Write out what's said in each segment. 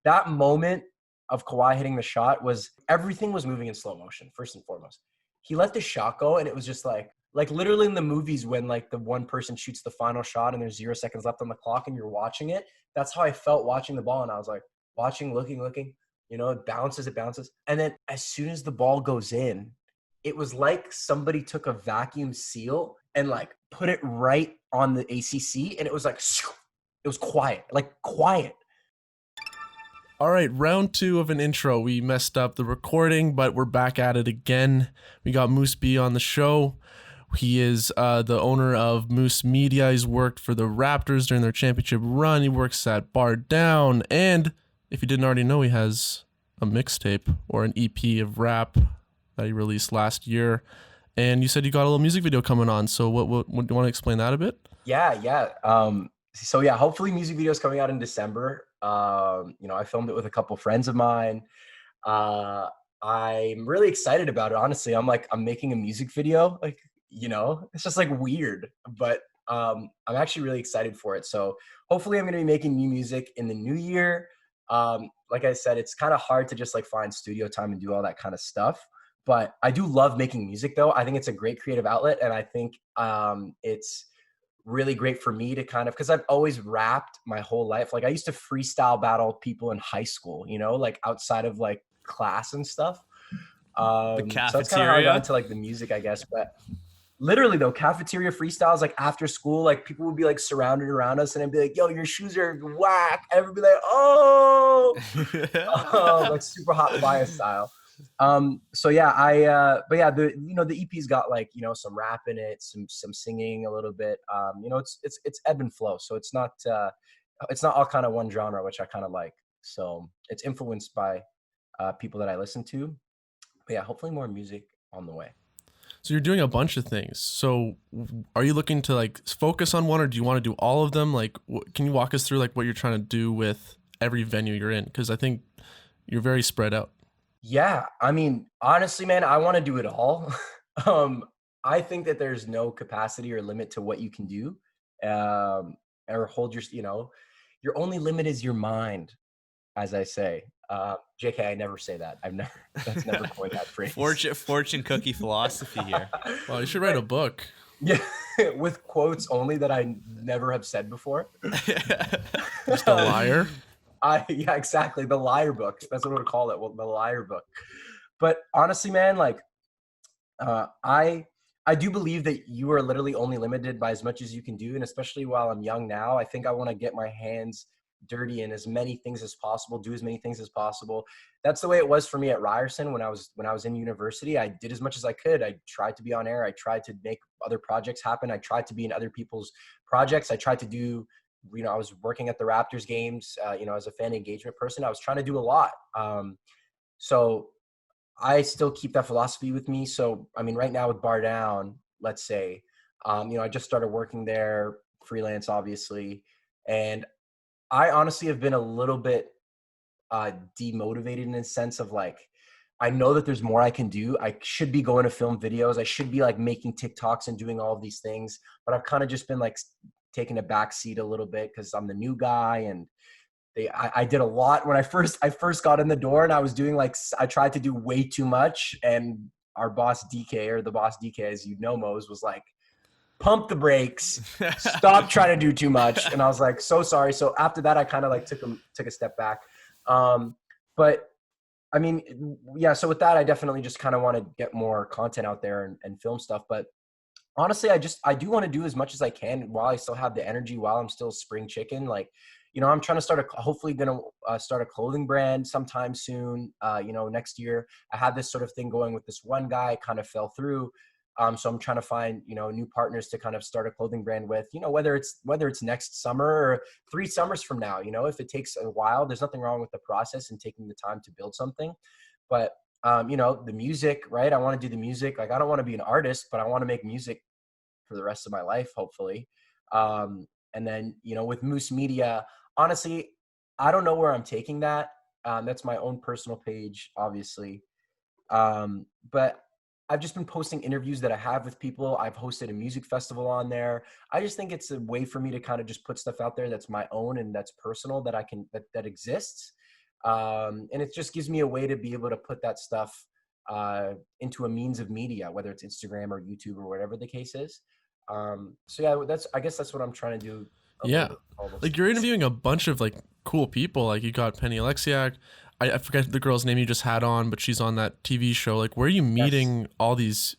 that moment of Kawhi hitting the shot was everything was moving in slow motion, first and foremost. He let the shot go, and it was just like literally in the movies when like the one person shoots the final shot and there's 0 seconds left on the clock and you're watching it. That's how I felt watching the ball. And I was like watching, looking, it bounces. And then as soon as the ball goes in, it was like somebody took a vacuum seal and like put it right on the ACC. And it was like, it was quiet. All right, round 2 of an intro. We messed up the recording, but we're back at it again. We got Moose B on the show. He is the owner of Moose Media. He's worked for the Raptors during their championship run. He works at Bardown. And if you didn't already know, he has a mixtape or an EP of rap that he released last year. And you said you got a little music video coming on. So what do you want to explain that a bit? Yeah. Hopefully music videos coming out in December. I filmed it with a couple friends of mine. I'm really excited about it. Honestly, I'm making a music video. It's just like weird, but I'm actually really excited for it. So hopefully I'm going to be making new music in the new year. Like I said, it's kind of hard to just like find studio time and do all that kind of stuff. But I do love making music though. I think it's a great creative outlet. And I think it's really great for me to kind of, because I've always rapped my whole life. Like I used to freestyle battle people in high school, like outside of like class and stuff. The cafeteria. So it's kind of how I got into like the music, I guess. But literally though, cafeteria freestyles, like after school, like people would be like surrounded around us and I'd be like, yo, your shoes are whack. Everybody be like, oh, like super hot fire style. The EP's got like, some rap in it, some singing a little bit. It's ebb and flow. So it's not all kind of one genre, which I kind of like. So it's influenced by people that I listen to. But yeah, hopefully more music on the way. So you're doing a bunch of things. So are you looking to like focus on one, or do you want to do all of them? Like, can you walk us through like what you're trying to do with every venue you're in? Because I think you're very spread out. Yeah, I mean, honestly, man, I want to do it all. I think that there's no capacity or limit to what you can do, or hold your only limit is your mind, as I say. JK, I never say that. That's never coined that phrase. Fortune cookie philosophy here. Well, you should write a book. Yeah, with quotes only that I never have said before. Just a liar. Yeah, exactly. The liar book. That's what we'll call it. Well, the liar book. But honestly, man, like, I do believe that you are literally only limited by as much as you can do. And especially while I'm young now, I think I want to get my hands dirty in as many things as possible, do as many things as possible. That's the way it was for me at Ryerson when I was in university. I did as much as I could. I tried to be on air. I tried to make other projects happen. I tried to be in other people's projects. I tried to do, I was working at the Raptors games, as a fan engagement person. I was trying to do a lot. So I still keep that philosophy with me. So, I mean, right now with Bardown, let's say, I just started working there, freelance, obviously. And I honestly have been a little bit demotivated in a sense of like, I know that there's more I can do. I should be going to film videos. I should be like making TikToks and doing all of these things. But I've kind of just been like taking a back seat a little bit because I'm the new guy, and I did a lot when I first got in the door, and I was doing I tried to do way too much, and our boss DK, as you know, Mose, was like, pump the brakes, stop trying to do too much. And I was like, so sorry. So after that, I kind of like took a step back. But I mean, yeah, so with that, I definitely just kind of want to get more content out there and film stuff. But honestly, I do want to do as much as I can while I still have the energy, while I'm still spring chicken. Like, I'm trying to hopefully going to start a clothing brand sometime soon, next year. I had this sort of thing going with this one guy, kind of fell through. So I'm trying to find, new partners to kind of start a clothing brand with, whether it's next summer or 3 summers from now. If it takes a while, there's nothing wrong with the process and taking the time to build something. But, the music, right? I want to do the music. Like, I don't want to be an artist, but I want to make music for the rest of my life, hopefully. And then, with Moose Media, honestly, I don't know where I'm taking that. That's my own personal page, obviously. But I've just been posting interviews that I have with people. I've hosted a music festival on there. I just think it's a way for me to kind of just put stuff out there that's my own and that's personal, that I can, that exists. And it just gives me a way to be able to put that stuff into a means of media, whether it's Instagram or YouTube or whatever the case is. So yeah, I guess that's what I'm trying to do a little Yeah. bit with all those Like you're things. interviewing a bunch of like cool people. Like you got Penny Alexiak. I forget the girl's name you just had on, but she's on that TV show. Like where are you meeting all these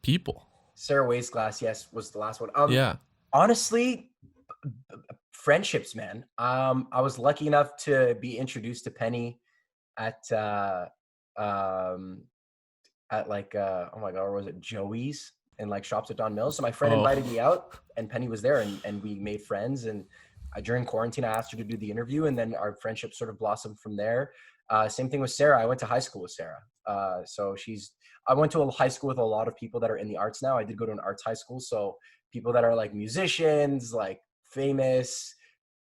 people? Sarah Waisglass, yes, was the last one. Yeah. Honestly, friendships, man. I was lucky enough to be introduced to Penny at um like oh my god, where was it? Joey's and like shops at Don Mills. So my friend Oh. invited me out, and Penny was there, and we made friends. And during quarantine, I asked her to do the interview, and then our friendship sort of blossomed from there. Same thing with Sarah. I went to high school with Sarah. So I went to a high school with a lot of people that are in the arts now. I did go to an arts high school, so people that are like musicians, like famous,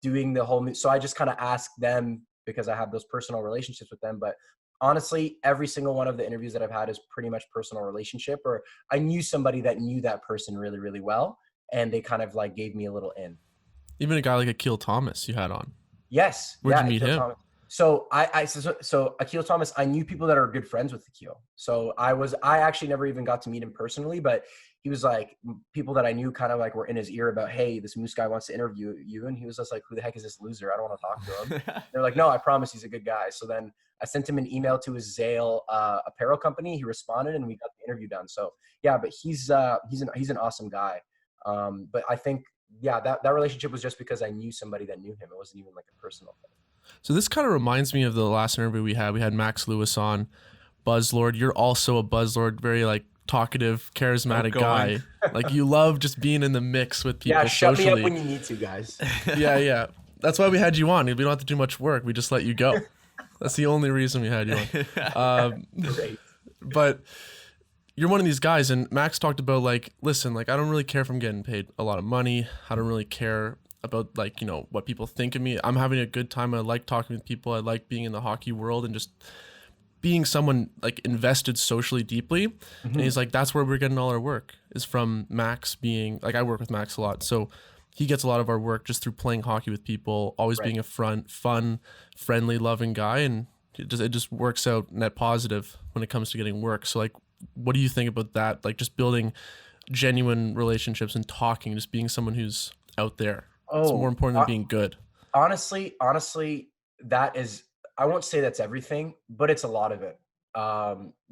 doing the whole. So I just kind of asked them because I have those personal relationships with them. But honestly, every single one of the interviews that I've had is pretty much personal relationship, or I knew somebody that knew that person really, really well, and they kind of like gave me a little in. Even a guy like Akil Thomas you had on. Yes. Where'd yeah, you meet Akil him? Thomas. So so Akil Thomas, I knew people that are good friends with Akil. So I actually never even got to meet him personally, but he was like, people that I knew kind of like were in his ear about, hey, this Moose guy wants to interview you. And he was just like, who the heck is this loser? I don't want to talk to him. They're like, no, I promise he's a good guy. So then I sent him an email to his Zale apparel company. He responded and we got the interview done. So yeah, but he's an awesome guy. But I think, yeah, that relationship was just because I knew somebody that knew him. It wasn't even like a personal thing. So this kind of reminds me of the last interview we had. We had Max Lewis on, Buzzlord. You're also a Buzzlord, very like talkative, charismatic guy. Like you love just being in the mix with people. Yeah, shut socially. me up when you need to, guys. Yeah. That's why we had you on. We don't have to do much work. We just let you go. That's the only reason we had you on. Great. But you're one of these guys, and Max talked about like, listen, like I don't really care if I'm getting paid a lot of money. I don't really care about like, you know, what people think of me. I'm having a good time. I like talking with people. I like being in the hockey world and just being someone like invested socially deeply. And he's like, that's where we're getting all our work, is from Max being like, I work with Max a lot. So he gets a lot of our work just through playing hockey with people, always being a fun, friendly, loving guy. And it just works out net positive when it comes to getting work. So like, what do you think about that? Like just building genuine relationships and talking, just being someone who's out there. It's more important than being good. Honestly, that is, I won't say that's everything, but it's a lot of it.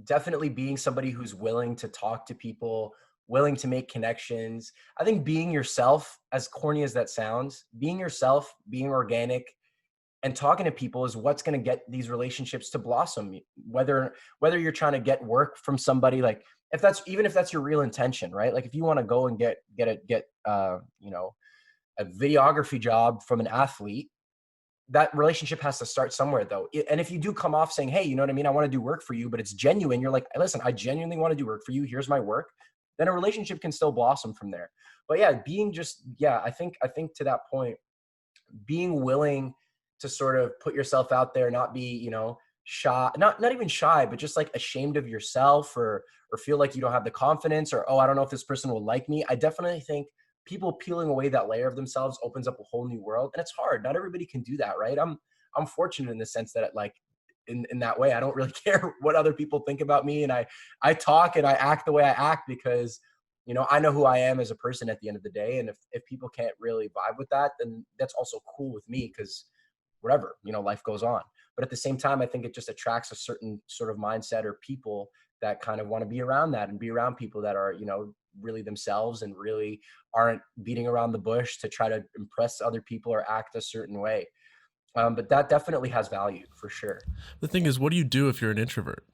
Definitely being somebody who's willing to talk to people, willing to make connections. I think being yourself, as corny as that sounds, being yourself, being organic, and talking to people is what's going to get these relationships to blossom. Whether you're trying to get work from somebody, like if that's your real intention, right? Like if you want to go and get you know, a videography job from an athlete, that relationship has to start somewhere though. And if you do come off saying, hey, you know what I mean? I want to do work for you, but it's genuine. You're like, listen, I genuinely want to do work for you. Here's my work. Then a relationship can still blossom from there. But yeah, I think to that point, being willing to sort of put yourself out there, not be, you know, shy, not even shy, but just like ashamed of yourself or feel like you don't have the confidence or, oh, I don't know if this person will like me. I definitely think people peeling away that layer of themselves opens up a whole new world. And it's hard. Not everybody can do that, right? I'm fortunate in the sense that like in that way, I don't really care what other people think about me. And I talk and I act the way I act because, you know, I know who I am as a person at the end of the day. And if people can't really vibe with that, then that's also cool with me because whatever, you know, life goes on. But at the same time, I think it just attracts a certain sort of mindset or people that kind of want to be around that and be around people that are, you know, really themselves and really aren't beating around the bush to try to impress other people or act a certain way. But that definitely has value for sure. The thing is, what do you do if you're an introvert?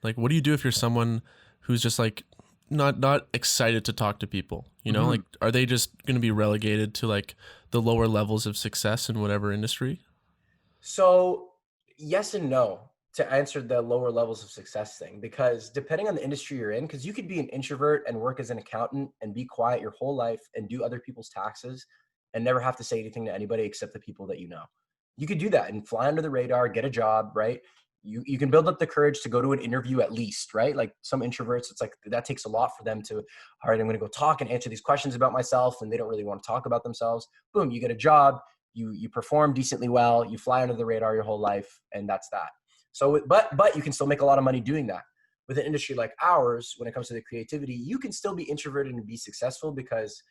Like, what do you do if you're someone who's just like not excited to talk to people? You know, like, are they just going to be relegated to like the lower levels of success in whatever industry? So yes and no to answer the lower levels of success thing, because depending on the industry you're in, because you could be an introvert and work as an accountant and be quiet your whole life and do other people's taxes and never have to say anything to anybody except the people that you know. You could do that and fly under the radar, get a job, right? You can build up the courage to go to an interview at least, right? Like some introverts, it's like that takes a lot for them to, all right, I'm going to go talk and answer these questions about myself, and they don't really want to talk about themselves. Boom, you get a job, you perform decently well, you fly under the radar your whole life, and that's that. So, but you can still make a lot of money doing that. With an industry like ours, when it comes to the creativity, you can still be introverted and be successful, because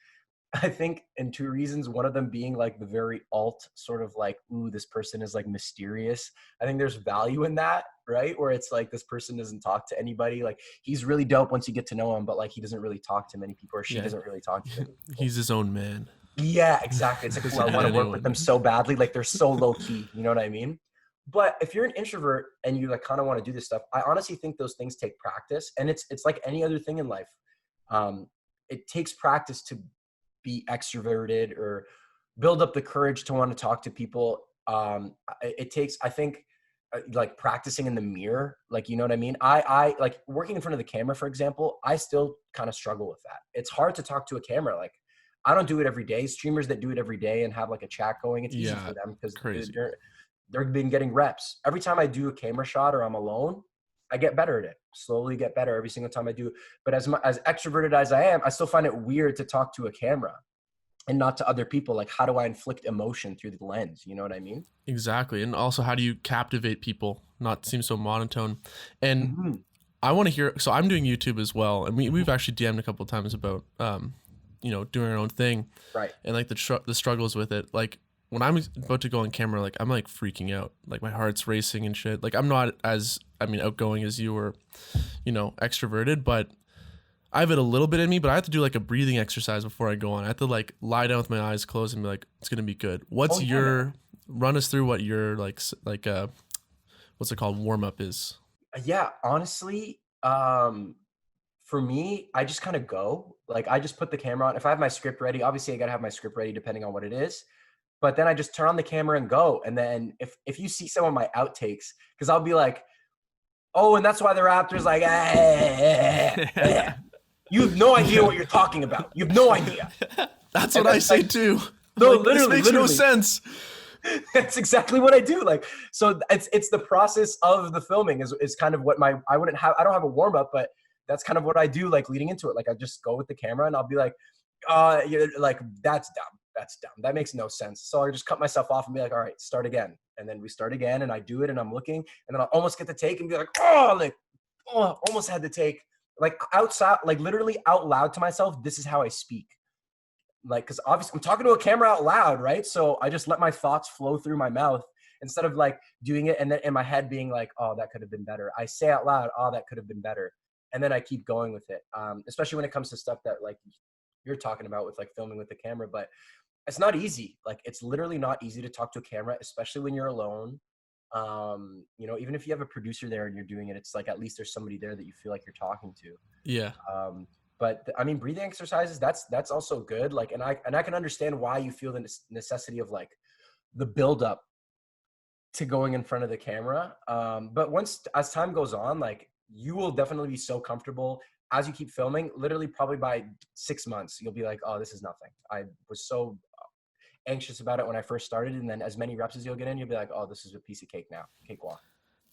I think in two reasons, one of them being like the very alt sort of like, ooh, this person is like mysterious. I think there's value in that, right? Where it's like, this person doesn't talk to anybody. Like, he's really dope once you get to know him, but like, he doesn't really talk to many people, or she doesn't really talk to many people. He's his own man. Yeah, exactly. It's like, I want to work with them so badly. Like, they're so low key. You know what I mean? But if you're an introvert and you like kind of want to do this stuff, I honestly think those things take practice, and it's like any other thing in life. It takes practice to be extroverted or build up the courage to want to talk to people. It takes, I think, like practicing in the mirror. Like, you know what I mean? I like working in front of the camera, for example, I still kind of struggle with that. It's hard to talk to a camera. Like, I don't do it every day. Streamers that do it every day and have like a chat going, it's easy for them because they've been getting reps. Every time I do a camera shot or I'm alone, I get better at it. Slowly get better every single time I do. But as extroverted as I am, I still find it weird to talk to a camera and not to other people. Like, how do I inflict emotion through the lens? You know what I mean? Exactly. And also, how do you captivate people, not seem so monotone? And I want to hear, so I'm doing YouTube as well. And we've actually DM'd a couple of times about, doing our own thing. Right. And like the struggles with it. Like, when I'm about to go on camera, like I'm like freaking out, like my heart's racing and shit. Like, I'm not as, outgoing as you or, extroverted, but I have it a little bit in me, but I have to do like a breathing exercise before I go on. I have to like lie down with my eyes closed and be like, it's going to be good. What's run us through what your what's it called? Warm up is. Yeah, honestly, for me, I just kind of go, like, I just put the camera on. If I have my script ready, obviously I got to have my script ready depending on what it is. But then I just turn on the camera and go. And then if you see some of my outtakes, because I'll be like, oh, and that's why the Raptors like, you have no idea what you're talking about. You have no idea. That's what I say too. No, like, literally, this makes no sense. That's exactly what I do. Like, so it's the process of the filming is kind of what I don't have a warm up, but that's kind of what I do. Like, leading into it, like I just go with the camera and I'll be like, you're like, that's dumb. That's dumb. That makes no sense. So I just cut myself off and be like, all right, start again. And then we start again and I do it and I'm looking and then I'll almost get the take and be like, almost had the take. Like, outside, like literally out loud to myself, this is how I speak. Like, because obviously I'm talking to a camera out loud, right? So I just let my thoughts flow through my mouth instead of like doing it and then in my head being like, oh, that could have been better. I say out loud, oh, that could have been better. And then I keep going with it. Especially when it comes to stuff that like you're talking about with like filming with the camera, but it's not easy. Like, it's literally not easy to talk to a camera, especially when you're alone. Even if you have a producer there and you're doing it, it's like, at least there's somebody there that you feel like you're talking to. Yeah. But breathing exercises, that's also good. Like, and I can understand why you feel the necessity of like the buildup to going in front of the camera. But as time goes on, like, you will definitely be so comfortable as you keep filming. Literally, probably by 6 months, you'll be like, oh, this is nothing. I was so anxious about it when I first started. And then as many reps as you'll get in, you'll be like, oh, this is a piece of cake now. Cakewalk.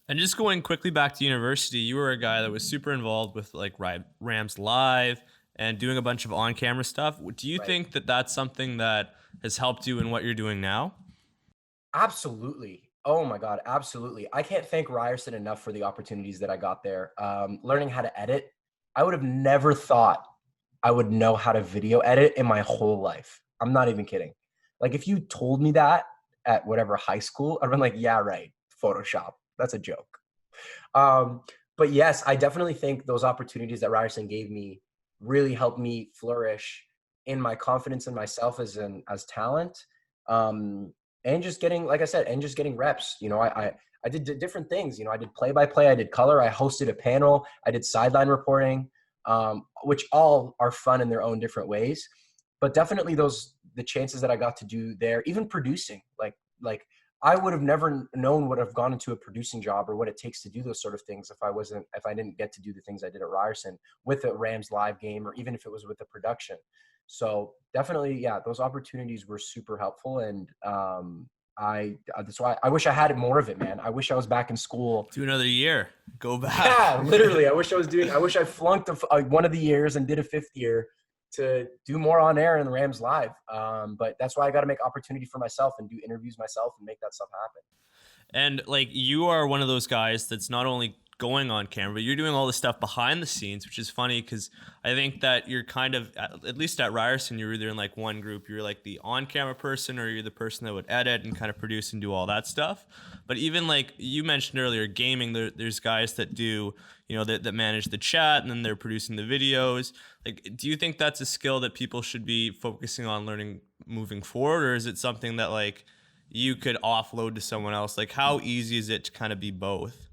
And just going quickly back to university, you were a guy that was super involved with like Rams Live and doing a bunch of on-camera stuff. Do you think that that's something that has helped you in what you're doing now? Absolutely. Oh my God, absolutely. I can't thank Ryerson enough for the opportunities that I got there. Learning how to edit. I would have never thought I would know how to video edit in my whole life. I'm not even kidding. Like, if you told me that at whatever high school, I'd been like, yeah, right. Photoshop. That's a joke. But yes, I definitely think those opportunities that Ryerson gave me really helped me flourish in my confidence in myself as talent. And just getting, like I said, and just getting reps. I did different things. I did play-by-play, I did color, I hosted a panel, I did sideline reporting, which all are fun in their own different ways. But definitely the chances that I got to do there, even producing, like I would have never known what I've gone into a producing job or what it takes to do those sort of things if I didn't get to do the things I did at Ryerson with a Rams Live game, or even if it was with the production. So definitely, yeah, those opportunities were super helpful. And that's why I wish I had more of it, man. I wish I was back in school. Do another year. Go back. Yeah, literally. I wish I flunked one of the years and did a 5th year to do more on air and Rams live. But that's why I got to make opportunity for myself and do interviews myself and make that stuff happen. And like you are one of those guys that's not only going on camera, but you're doing all the stuff behind the scenes, which is funny because I think that you're kind of, at least at Ryerson, you're either in like one group, you're like the on-camera person, or you're the person that would edit and kind of produce and do all that stuff. But even like you mentioned earlier, gaming, there's guys that do, that manage the chat and then they're producing the videos. Like, do you think that's a skill that people should be focusing on learning moving forward, or is it something that like you could offload to someone else? Like, how easy is it to kind of be both?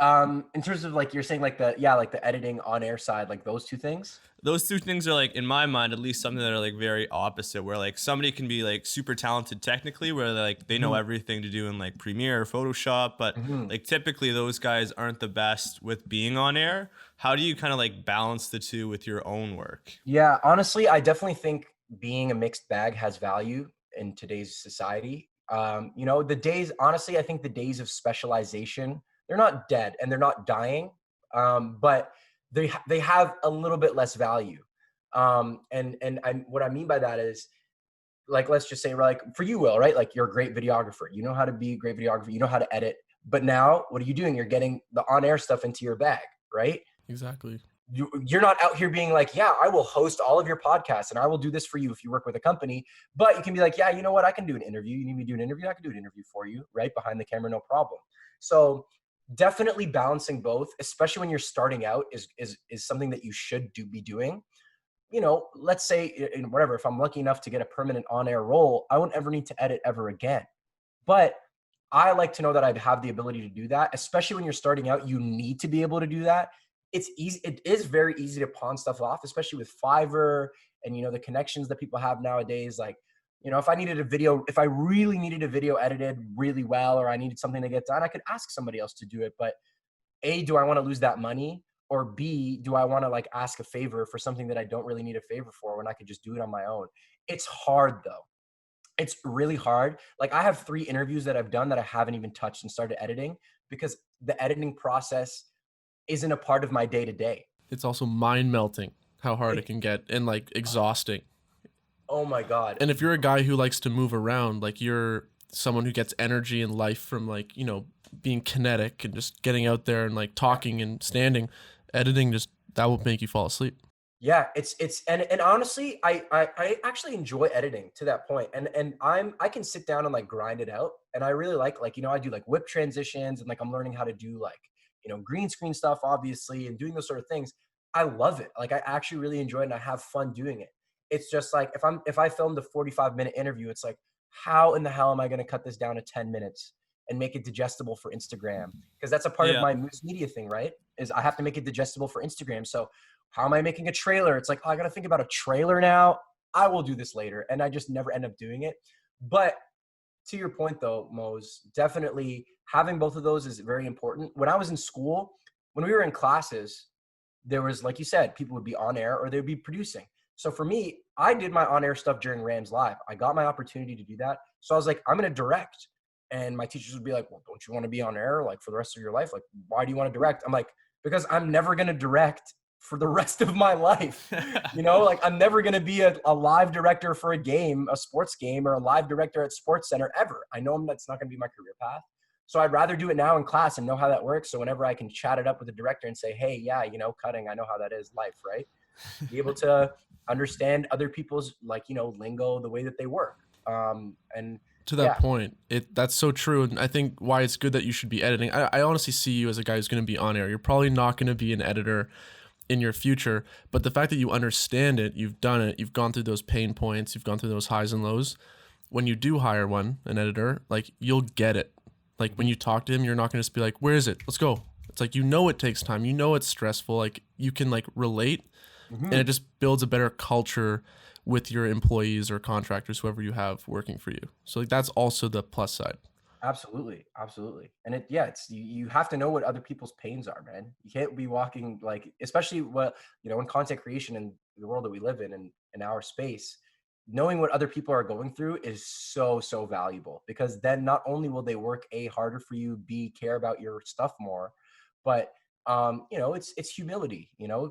In terms of like, you're saying like the editing on air side, like those two things. Those two things are like, in my mind, at least something that are like very opposite, where like somebody can be like super talented technically, where like they know everything to do in like Premiere or Photoshop, but like typically those guys aren't the best with being on air. How do you kind of like balance the two with your own work? Yeah, honestly, I definitely think being a mixed bag has value in today's society. Honestly, I think the days of specialization, they're not dead and they're not dying, but they have a little bit less value. What I mean by that is, like, let's just say, like for you, Will, right? Like, you're a great videographer. You know how to be a great videographer. You know how to edit. But now, what are you doing? You're getting the on-air stuff into your bag, right? Exactly. You're not out here being like, yeah, I will host all of your podcasts and I will do this for you if you work with a company. But you can be like, yeah, you know what? I can do an interview. You need me to do an interview? I can do an interview for you, right? Behind the camera, no problem. So definitely balancing both, especially when you're starting out, is something that you should be doing. Let's say, whatever, if I'm lucky enough to get a permanent on-air role, I won't ever need to edit ever again. But I like to know that I'd have the ability to do that, especially when you're starting out. You need to be able to do that. It's easy. It is very easy to pawn stuff off, especially with Fiverr and, the connections that people have nowadays. Like, if I really needed a video edited really well, or I needed something to get done, I could ask somebody else to do it. But A, do I want to lose that money? Or B, do I want to like ask a favor for something that I don't really need a favor for when I could just do it on my own? It's hard though. It's really hard. Like, I have 3 interviews that I've done that I haven't even touched and started editing because the editing process isn't a part of my day to day. It's also mind melting how hard it can get and like exhausting. Oh my God. And if you're a guy who likes to move around, like you're someone who gets energy and life from like, being kinetic and just getting out there and like talking and standing, editing that will make you fall asleep. Yeah, and honestly, I actually enjoy editing to that point. And I can sit down and like grind it out. And I really like, I do like whip transitions and like I'm learning how to do like, green screen stuff, obviously, and doing those sort of things. I love it. Like, I actually really enjoy it and I have fun doing it. It's just like, if I filmed a 45-minute interview, it's like, how in the hell am I going to cut this down to 10 minutes and make it digestible for Instagram? Because that's a part of my Moose Media thing, right? Is I have to make it digestible for Instagram. So how am I making a trailer? It's like, oh, I got to think about a trailer now. I will do this later. And I just never end up doing it. But to your point though, Mose, definitely having both of those is very important. When I was in school, when we were in classes, there was, like you said, people would be on air or they'd be producing. So for me, I did my on-air stuff during Rams Live. I got my opportunity to do that. So I was like, I'm going to direct. And my teachers would be like, well, don't you want to be on air like for the rest of your life? Like, why do you want to direct? I'm like, because I'm never going to direct for the rest of my life. Like, I'm never going to be a live director for a game, a sports game, or a live director at Sports Center ever. I know that's not going to be my career path. So I'd rather do it now in class and know how that works. So whenever I can chat it up with the director and say, hey, yeah, cutting, I know how that is, life, right? Be able to understand other people's lingo, the way that they work. And to that point, that's so true. And I think why it's good that you should be editing. I honestly see you as a guy who's going to be on air. You're probably not going to be an editor in your future, but the fact that you understand it, you've done it, you've gone through those pain points, you've gone through those highs and lows. When you do hire an editor, like, you'll get it. Like, when you talk to him, you're not going to just be like, where is it? Let's go. It's like, it takes time. It's stressful. Like, you can like relate, and it just builds a better culture with your employees or contractors, whoever you have working for you. So like, that's also the plus side. Absolutely. And you have to know what other people's pains are, man. You can't be walking like, especially in content creation and the world that we live in our space, knowing what other people are going through is so valuable, because then not only will they work harder for you, B, care about your stuff more, but it's humility.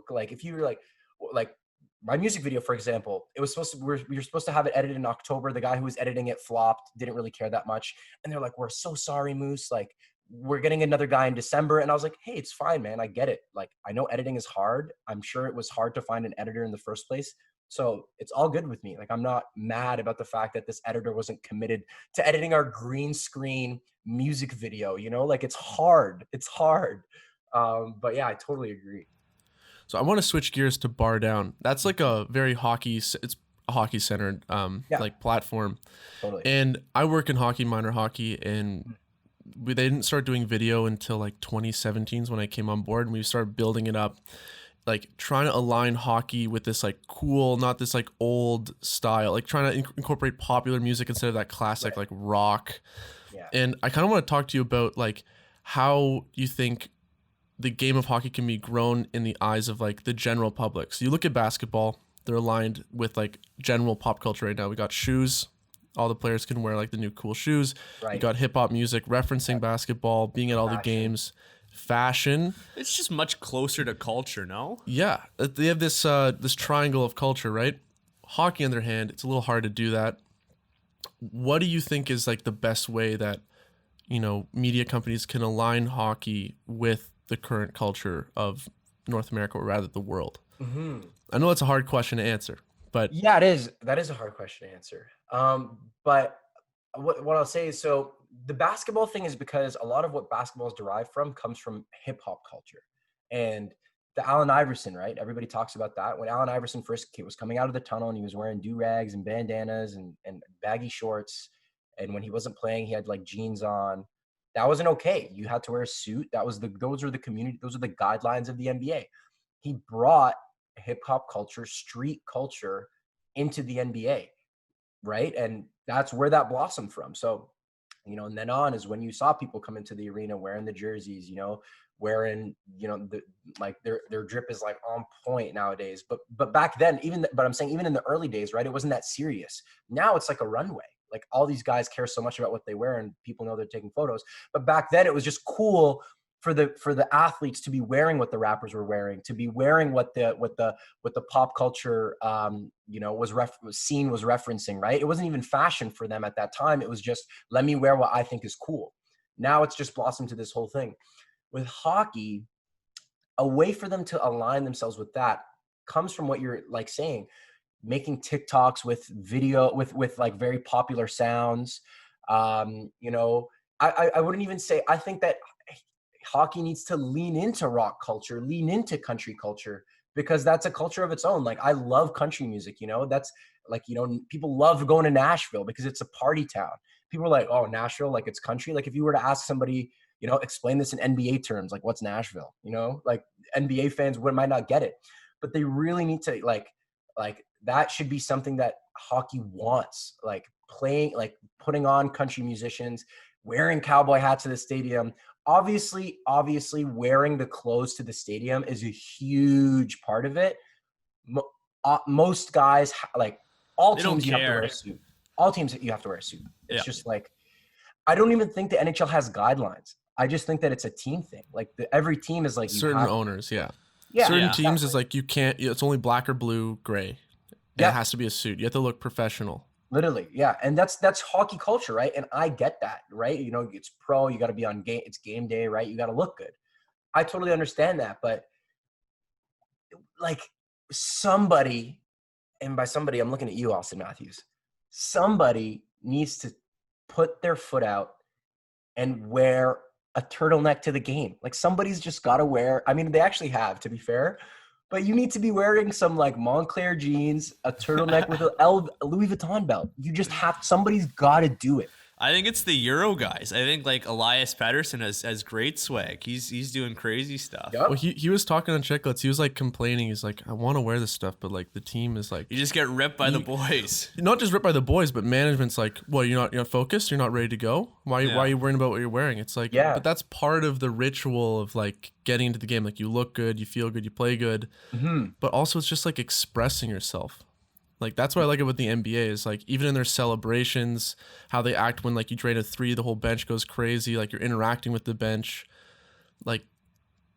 Like, if you're like my music video, for example, it was supposed to, we were supposed to have it edited in October. The guy who was editing it flopped, didn't really care that much. And they're like, we're so sorry, Moose. Like, we're getting another guy in December. And I was like, hey, it's fine, man. I get it. Like, I know editing is hard. I'm sure it was hard to find an editor in the first place. So it's all good with me. Like, I'm not mad about the fact that this editor wasn't committed to editing our green screen music video, you know, like it's hard. It's hard. But yeah, I totally agree. So I want to switch gears to Bardown. That's like a very it's a hockey centered Yeah. like platform. Totally. And I work in hockey, minor hockey, and they didn't start doing video until like 2017 is when I came on board, and we started building it up, like trying to align hockey with this like cool, not this like old style, like trying to incorporate popular music instead of that classic like rock. Yeah. And I kind of want to talk to you about like how you think the game of hockey can be grown in the eyes of like the general public. So you look at basketball, they're aligned with like general pop culture right now. We got shoes. All the players can wear like the new cool shoes. Right. You got hip hop music referencing basketball, being at all the games. Fashion. It's just much closer to culture, no? Yeah. They have this this triangle of culture, right? Hockey on their hand, it's a little hard to do that. What do you think is like the best way that, you know, media companies can align hockey with the current culture of North America, or rather the world? Mm-hmm. I know it's a hard question to answer, but Yeah, it is. That is a hard question to answer. But what I'll say is, so the basketball thing is because a lot of what basketball is derived from comes from hip hop culture, and the Allen Iverson, right? Everybody talks about that. When Allen Iverson first was coming out of the tunnel and he was wearing do-rags and bandanas and baggy shorts, and when he wasn't playing, he had like jeans on. That wasn't okay. You had to wear a suit. Those are the guidelines of the NBA. He brought hip hop culture, street culture into the NBA, right? And that's where that blossomed from. So, you know, and then on is when you saw people come into the arena wearing the jerseys, you know, wearing, you know, their drip is like on point nowadays. But back then, but I'm saying even in the early days, right, it wasn't that serious. Now it's like a runway. Like all these guys care so much about what they wear and people know they're taking photos. But back then it was just cool for the athletes to be wearing what the rappers were wearing, to be wearing what the pop culture you know was referencing, right? It wasn't even fashion for them at that time. It was just, let me wear what I think is cool. Now it's just blossomed to this whole thing. With hockey, a way for them to align themselves with that comes from what you're like saying, making TikToks with video with like very popular sounds. You know, I wouldn't even say, I think that hockey needs to lean into rock culture, lean into country culture, because that's a culture of its own. Like I love country music, you know, that's like, you know, people love going to Nashville because it's a party town. People are like, oh, Nashville, like it's country. Like if you were to ask somebody, you know, explain this in NBA terms, like what's Nashville, you know, like NBA fans might not get it, but they really need to like that should be something that hockey wants, like playing, like putting on country musicians, wearing cowboy hats to the stadium. Obviously wearing the clothes to the stadium is a huge part of it. Most guys, like all teams, you have to wear a suit. All teams, you have to wear a suit. It's just like, I don't even think the NHL has guidelines. I just think that it's a team thing. Like every team is like certain owners, Yeah, certain teams is like you can't. It's only black or blue, gray. It has to be a suit. You have to look professional. Literally, yeah, and that's hockey culture, right? And I get that, right? You know, it's pro. You got to be on game. It's game day, right? You got to look good. I totally understand that, but like somebody, and by somebody, I'm looking at you, Austin Matthews. Somebody needs to put their foot out and wear a turtleneck to the game. Like somebody's just got to wear. I mean, they actually have, to be fair. But you need to be wearing some like Montclair jeans, a turtleneck with a Louis Vuitton belt. You just somebody's got to do it. I think it's the Euro guys. I think like Elias Pettersson has great swag. He's doing crazy stuff. Yep. Well, he was talking on Chicklets. He was like complaining. He's like, I want to wear this stuff, but like the team is like, you just get ripped by the boys. Not just ripped by the boys, but management's like, well, you're not focused. You're not ready to go. Why are you worrying about what you're wearing? It's like, but that's part of the ritual of like getting into the game. Like you look good, you feel good, you play good, but also it's just like expressing yourself. Like that's what I like about the NBA is like even in their celebrations, how they act when like you drain a three, the whole bench goes crazy. Like you're interacting with the bench, like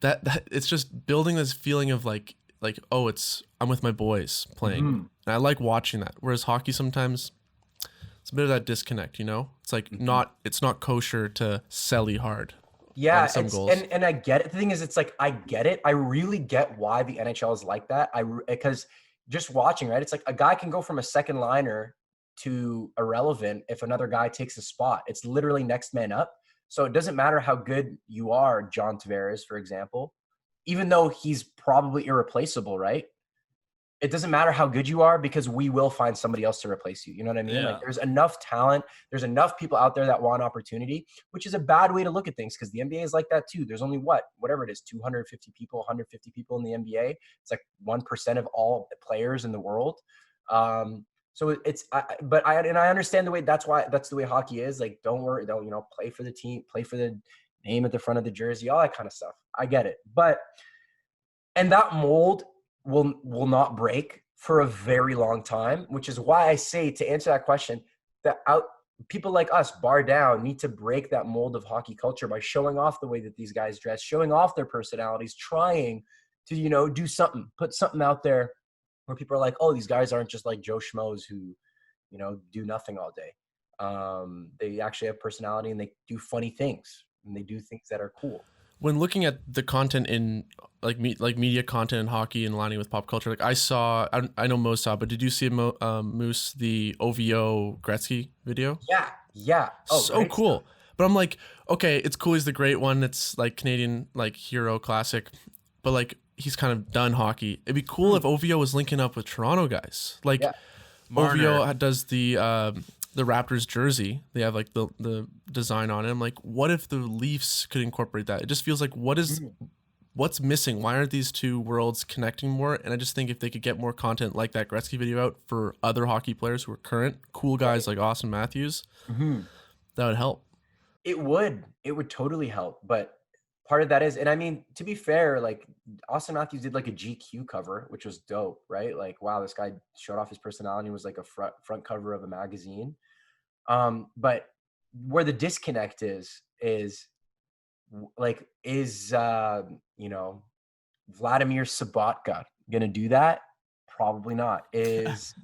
that it's just building this feeling of like like, oh, I'm with my boys playing. Mhm. And I like watching that. Whereas hockey sometimes it's a bit of that disconnect, you know? It's like Mhm. it's not kosher to selly hard on Yeah, some it's goals. and I get it. The thing is, it's like I get it. I really get why the NHL is like that. Because just watching, right? It's like a guy can go from a second liner to irrelevant if another guy takes a spot. It's literally next man up. So it doesn't matter how good you are, John Tavares, for example, even though he's probably irreplaceable, right? It doesn't matter how good you are because we will find somebody else to replace you. You know what I mean? Like Yeah. there's enough talent, there's enough people out there that want opportunity, which is a bad way to look at things because the NBA is like that too. There's only whatever it is, 250 people, 150 people in the NBA. It's like 1% of all players in the world. So and I understand the way that's the way hockey is. Like, don't worry, don't, play for the team, play for the name at the front of the jersey, all that kind of stuff. I get it. And that mold will not break for a very long time, which is why I say, to answer that question, that people like us, Bardown, need to break that mold of hockey culture by showing off the way that these guys dress, showing off their personalities, trying to do something, put something out there where people are like, oh, these guys aren't just like Joe Schmoes who do nothing all day. They actually have personality and they do funny things and they do things that are cool. When looking at the content in like media content in hockey and aligning with pop culture, like I know Mose saw, but did you see Moose the OVO Gretzky video? Yeah. Oh, So great cool. stuff. But I'm like, okay, it's cool. He's the great one. It's like Canadian like hero classic, but like he's kind of done hockey. It'd be cool if OVO was linking up with Toronto guys. Like Yeah. OVO does the Raptors jersey. They have like the design on it. I'm like, what if the Leafs could incorporate that? It just feels like what's missing? Why aren't these two worlds connecting more? And I just think if they could get more content like that Gretzky video out for other hockey players who are current, cool guys like Austin Matthews, that would help. It would totally help. But part of that is, and I mean, to be fair, like Austin Matthews did like a GQ cover, which was dope, right? Like, wow, this guy showed off his personality, was like a front cover of a magazine. But where the disconnect is Vladimir Sabatka gonna do that? Probably not. Is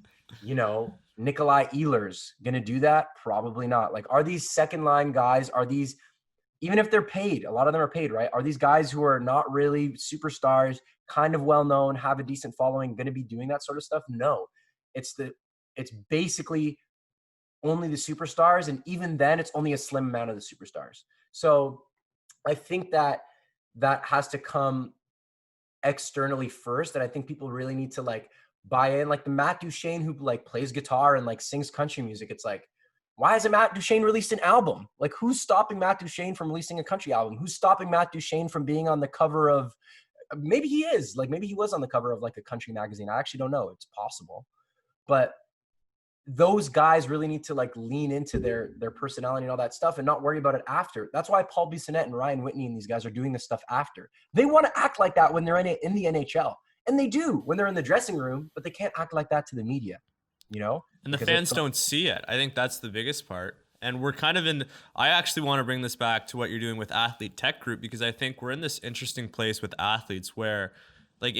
Nikolai Ehlers gonna do that? Probably not. Like, are these second line guys? Are these, even if they're paid, a lot of them are paid, right? Are these guys who are not really superstars, kind of well known, have a decent following, going to be doing that sort of stuff? No. It's basically only the superstars, and even then it's only a slim amount of the superstars. So I think that has to come externally first, and I think people really need to like buy in. Like the Matt Duchene who like plays guitar and like sings country music, it's like, why hasn't Matt Duchene released an album? Like, who's stopping Matt Duchene from releasing a country album? Who's stopping Matt Duchene from being on the cover of, maybe he is, like, maybe he was on the cover of like a country magazine. I actually don't know. It's possible. But those guys really need to like lean into their personality and all that stuff and not worry about it after. That's why Paul Bissonnette and Ryan Whitney and these guys are doing this stuff after. They want to act like that when they're in the NHL. And they do when they're in the dressing room, but they can't act like that to the media, And the fans don't see it. I think that's the biggest part. And we're kind of I actually want to bring this back to what you're doing with Athlete Tech Group, because I think we're in this interesting place with athletes where, like,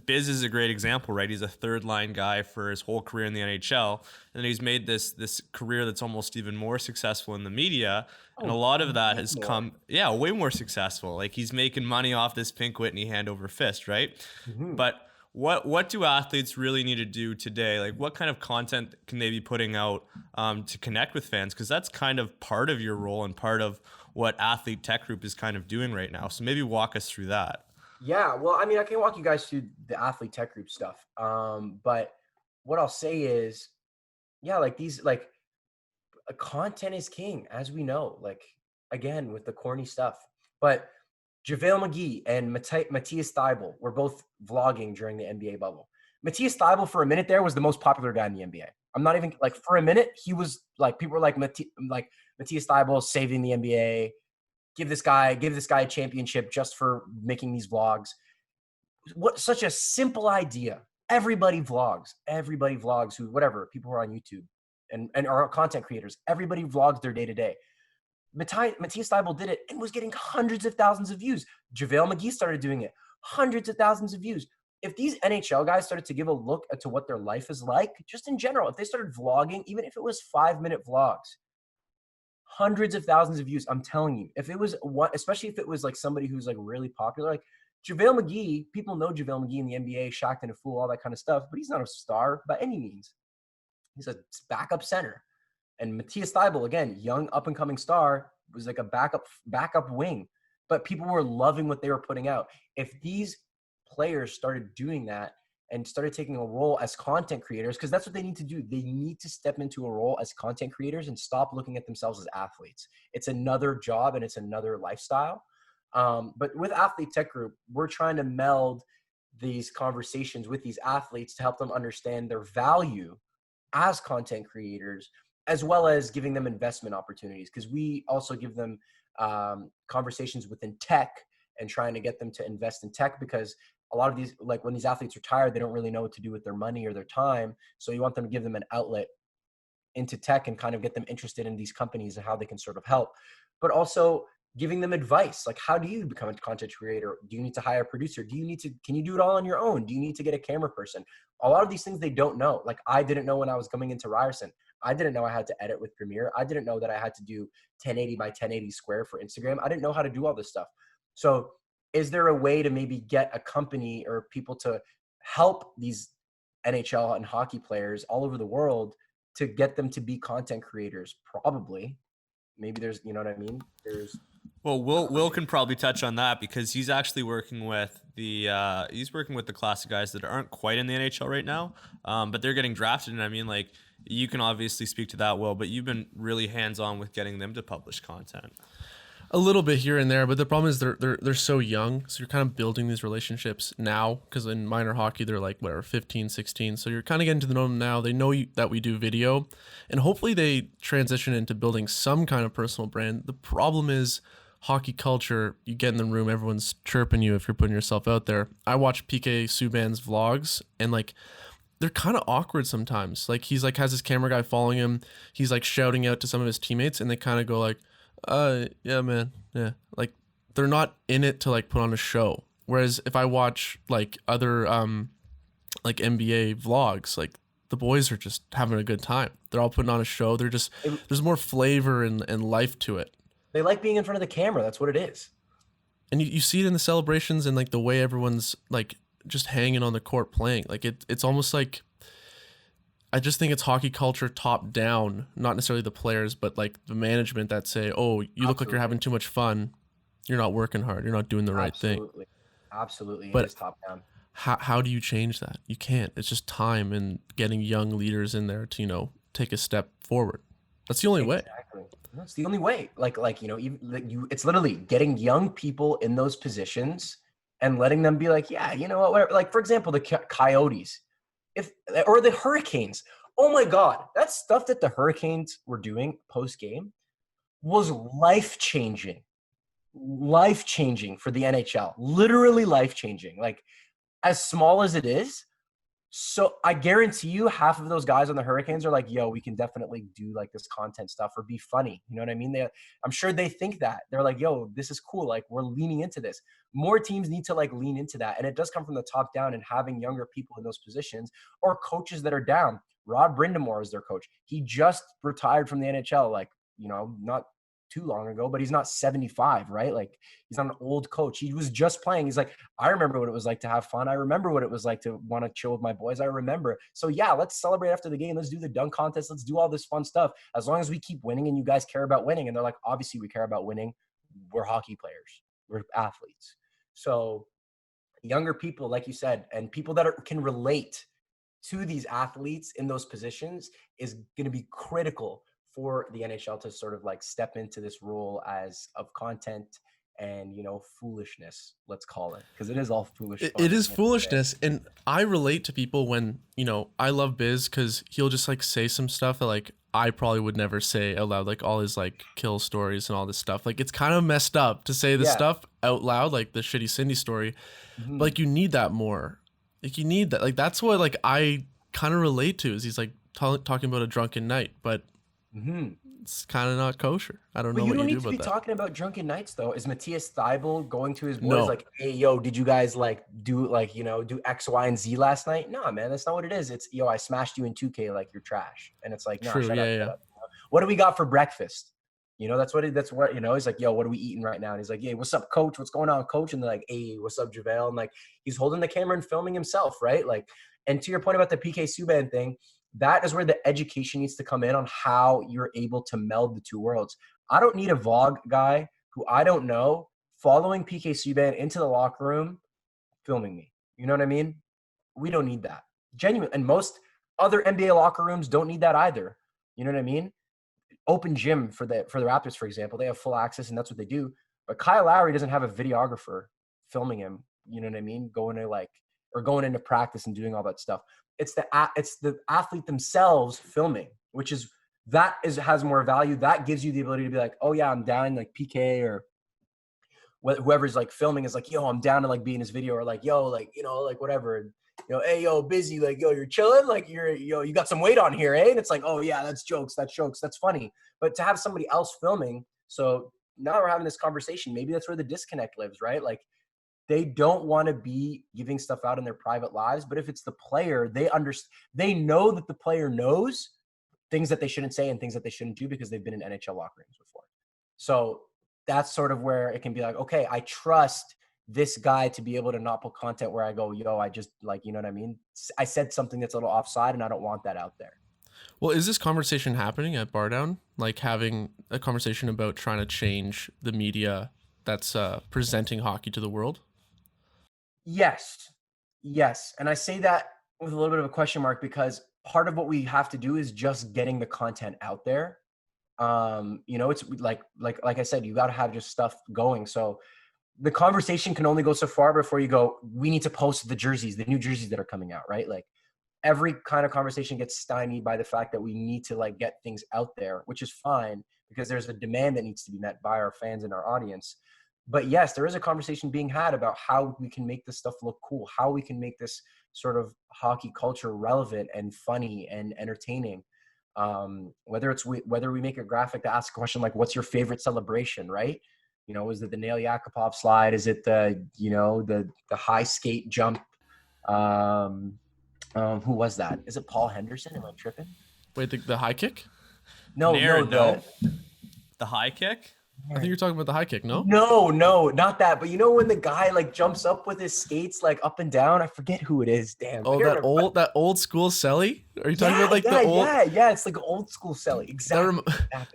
Biz is a great example, right? He's a third line guy for his whole career in the NHL. And then he's made this career that's almost even more successful in the media. And a lot of that has come, way more successful. Like, he's making money off this Pink Whitney hand over fist, right? Mm-hmm. But what do athletes really need to do today? Like, what kind of content can they be putting out to connect with fans? Because that's kind of part of your role and part of what Athlete Tech Group is kind of doing right now. So maybe walk us through that. Yeah, well, I mean, I can walk you guys through the Athlete Tech Group stuff. But what I'll say is, like these, like, content is king, as we know, like, again, with the corny stuff. But JaVale McGee and Matthias Thybulle were both vlogging during the NBA bubble. Matthias Thybulle, for a minute there, was the most popular guy in the NBA. I'm not even, like, for a minute, he was, like, people were like, Matthias Thybulle saving the NBA. Give this guy a championship just for making these vlogs. What such a simple idea. Everybody vlogs. Whatever, people who are on YouTube and are content creators. Everybody vlogs their day-to-day. Matthias Thybulle did it and was getting hundreds of thousands of views. JaVale McGee started doing it. Hundreds of thousands of views. if these NHL guys started to give a look at to what their life is like, just in general, if they started vlogging, even if it was 5-minute vlogs, hundreds of thousands of views. I'm telling you, if it was one, especially if it was like somebody who's like really popular, like JaVale McGee, people know JaVale McGee in the NBA, Shaq and a Fool, all that kind of stuff, but he's not a star by any means. He's a backup center. And Matthias Thybulle, again, young up and coming star, was like a backup wing. But people were loving what they were putting out. If these players started doing that and started taking a role as content creators, because that's what they need to do. They need to step into a role as content creators and stop looking at themselves as athletes. It's another job and it's another lifestyle. But with Athlete Tech Group, we're trying to meld these conversations with these athletes to help them understand their value as content creators, as well as giving them investment opportunities, because we also give them conversations within tech and trying to get them to invest in tech, because a lot of these, like when these athletes retire, they don't really know what to do with their money or their time. So you want them to give them an outlet into tech and kind of get them interested in these companies and how they can sort of help, but also giving them advice. Like, how do you become a content creator? Do you need to hire a producer? Can you do it all on your own? Do you need to get a camera person? A lot of these things they don't know. Like, I didn't know when I was coming into Ryerson. I didn't know I had to edit with Premiere. I didn't know that I had to do 1080 by 1080 square for Instagram. I didn't know how to do all this stuff. So is there a way to maybe get a company or people to help these NHL and hockey players all over the world to get them to be content creators? Probably. Maybe there's, you know what I mean? Well, Will can probably touch on that, because he's actually working with the classic guys that aren't quite in the NHL right now, but they're getting drafted. And I mean, like, you can obviously speak to that, Will, but you've been really hands-on with getting them to publish content. A little bit here and there, but the problem is they're so young, so you're kind of building these relationships now, because in minor hockey they're like whatever 15, 16, so you're kind of getting to know them now. They know that we do video, and hopefully they transition into building some kind of personal brand. The problem is hockey culture. You get in the room, everyone's chirping you if you're putting yourself out there. I watch PK Subban's vlogs, and like, they're kind of awkward sometimes. Like, he's like has his camera guy following him, he's like shouting out to some of his teammates, and they kind of go like, yeah, man, yeah. Like, they're not in it to like put on a show. Whereas if I watch like other like NBA vlogs, like the boys are just having a good time. They're all putting on a show. They're just, there's more flavor and life to it. They like being in front of the camera. That's what it is. And you see it in the celebrations and like the way everyone's like just hanging on the court playing. Like it's almost like, I just think it's hockey culture top down, not necessarily the players, but like the management that say, oh, you look like you're having too much fun. You're not working hard. You're not doing the right thing. Absolutely. But it is top down. How do you change that? You can't. It's just time and getting young leaders in there to, you know, take a step forward. That's the only way. Exactly. That's the only way. Like, you know, it's literally getting young people in those positions and letting them be like, yeah, you know what, whatever. Like, for example, the Coyotes. Or the Hurricanes. Oh my God, that stuff that the Hurricanes were doing post-game was life-changing for the NHL. Literally life-changing. Like, as small as it is. So I guarantee you half of those guys on the Hurricanes are like, yo, we can definitely do like this content stuff or be funny. You know what I mean? I'm sure they think that. They're like, yo, this is cool. Like, we're leaning into this. More teams need to like lean into that. And it does come from the top down, and having younger people in those positions or coaches that are down. Rod Brindamore is their coach. He just retired from the NHL, like, you know, not too long ago, but he's not 75, right? Like, he's not an old coach. He was just playing. He's like, I remember what it was like to have fun. I remember what it was like to want to chill with my boys. I remember. So yeah, let's celebrate after the game. Let's do the dunk contest. Let's do all this fun stuff. As long as we keep winning and you guys care about winning. And they're like, obviously we care about winning. We're hockey players. We're athletes. So younger people, like you said, and people that can relate to these athletes in those positions is going to be critical for the NHL to sort of like step into this role of content and, you know, foolishness, let's call it, because it is all foolish. It is foolishness. And I relate to people when, you know, I love Biz because he'll just like say some stuff that like I probably would never say out loud, like all his like kill stories and all this stuff. Like, it's kind of messed up to say this stuff out loud, like the shitty Cindy story. Mm-hmm. But like, you need that more. Like, you need that. Like, that's what like I kind of relate to, is he's like talking about a drunken night, but it's kind of not kosher. I don't But know you what don't you need do to be about that. talking about drunken nights though. Is Matthias Theibel going to his boys No. like, hey, yo, did you guys like do like, do X, Y, and Z last night? No, man, that's not what it is. It's, yo, I smashed you in 2K like you're trash. And it's like, no, True. shut Yeah. up, Yeah. shut up. What do we got for breakfast? That's what, he's like, yo, what are we eating right now? And he's like, hey, what's up, coach? What's going on, coach? And they're like, hey, what's up, JaVale? And like, he's holding the camera and filming himself, right? Like, and to your point about the PK Subban thing, that is where the education needs to come in on how you're able to meld the two worlds. I don't need a vlog guy who I don't know following PK Subban into the locker room, filming me. You know what I mean? We don't need that. Genuine. And most other NBA locker rooms don't need that either. You know what I mean? Open gym for the Raptors, for example, they have full access and that's what they do. But Kyle Lowry doesn't have a videographer filming him. You know what I mean? Going into practice and doing all that stuff. It's the athlete themselves filming, which has more value. That gives you the ability to be like, oh yeah, I'm down, like PK or whoever's like filming is like, yo, I'm down to like be in his video, or like, yo, like, like whatever. And, hey, yo, busy, like, yo, you're chilling, like you got some weight on here, eh? And it's like, oh yeah, that's jokes, that's funny. But to have somebody else filming, so now we're having this conversation. Maybe that's where the disconnect lives, right? Like, they don't want to be giving stuff out in their private lives, but if it's the player, they know that the player knows things that they shouldn't say and things that they shouldn't do because they've been in NHL locker rooms before. So that's sort of where it can be like, okay, I trust this guy to be able to not put content where I go, yo, I just like, you know what I mean? I said something that's a little offside and I don't want that out there. Well, is this conversation happening at Bardown? Like having a conversation about trying to change the media that's presenting hockey to the world? Yes. And I say that with a little bit of a question mark because part of what we have to do is just getting the content out there. It's like I said, you got to have just stuff going. So the conversation can only go so far before you go, we need to post the new jerseys that are coming out, right? Like every kind of conversation gets stymied by the fact that we need to like get things out there, which is fine because there's a demand that needs to be met by our fans and our audience. But yes, there is a conversation being had about how we can make this stuff look cool, how we can make this sort of hockey culture relevant and funny and entertaining. Whether we make a graphic to ask a question like, what's your favorite celebration, right? Is it the Nail Yakupov slide? Is it the high skate jump? Who was that? Is it Paul Henderson? Am I tripping? Wait, the high kick? No. The high kick? I think you're talking about the high kick, no? No, not that. But when the guy like jumps up with his skates like up and down, I forget who it is. Damn. Oh, that old school Selly? Are you talking about like the old? Yeah. It's like old school Selly. Exactly.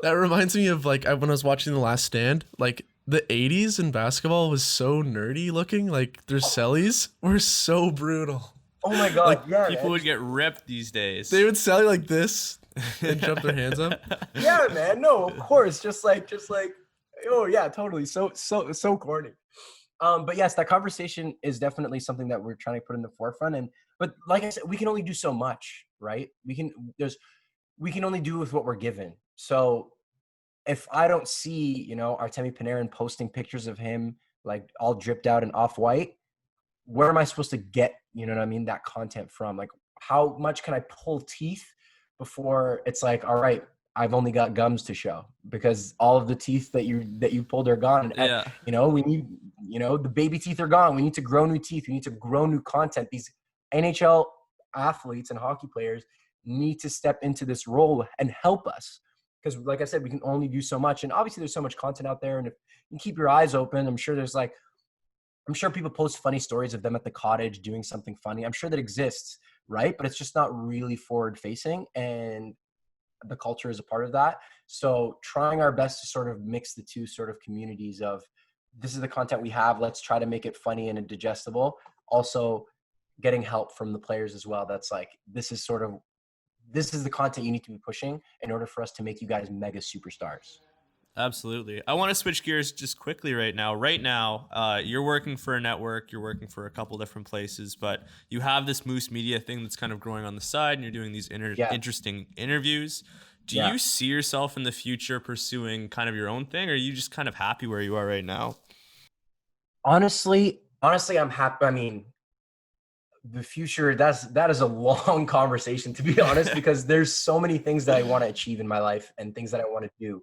That reminds me of like when I was watching The Last Stand. Like the 80s in basketball was so nerdy looking. Like their Sellys were so brutal. Oh my god! Like, yeah, people would get ripped these days. They would Sally like this and jump their hands up. Yeah, man. No, of course. Just like. Oh yeah, totally. So corny. But yes, that conversation is definitely something that we're trying to put in the forefront. But like I said, we can only do so much, right? We can only do with what we're given. So if I don't see, Artemi Panarin posting pictures of him like all dripped out and off white, where am I supposed to get, that content from? Like, how much can I pull teeth before it's like, all right, I've only got gums to show, because all of the teeth that you pulled are gone. Yeah. We need, the baby teeth are gone. We need to grow new teeth. We need to grow new content. These NHL athletes and hockey players need to step into this role and help us. Because like I said, we can only do so much. And obviously there's so much content out there. And if you keep your eyes open, I'm sure people post funny stories of them at the cottage doing something funny. I'm sure that exists, right? But it's just not really forward facing. And the culture is a part of that. So trying our best to sort of mix the two sort of communities of, this is the content we have, let's try to make it funny and digestible. Also getting help from the players as well. That's like, this is the content you need to be pushing in order for us to make you guys mega superstars. Absolutely. I want to switch gears just quickly right now. Right now, you're working for a network, you're working for a couple different places, but you have this Moose Media thing that's kind of growing on the side, and you're doing these interesting interviews. Do you see yourself in the future pursuing kind of your own thing, or are you just kind of happy where you are right now? Honestly, I'm happy. I mean, The future, that is a long conversation, to be honest, because there's so many things that I want to achieve in my life and things that I want to do.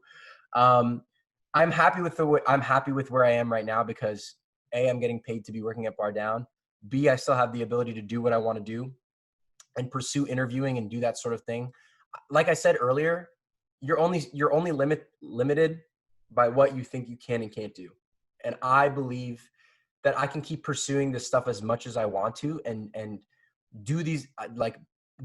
I'm happy with where I am right now because A, I'm getting paid to be working at Bardown. B, I still have the ability to do what I want to do and pursue interviewing and do that sort of thing. Like I said earlier, you're only limited by what you think you can and can't do. And I believe that I can keep pursuing this stuff as much as I want to and do these like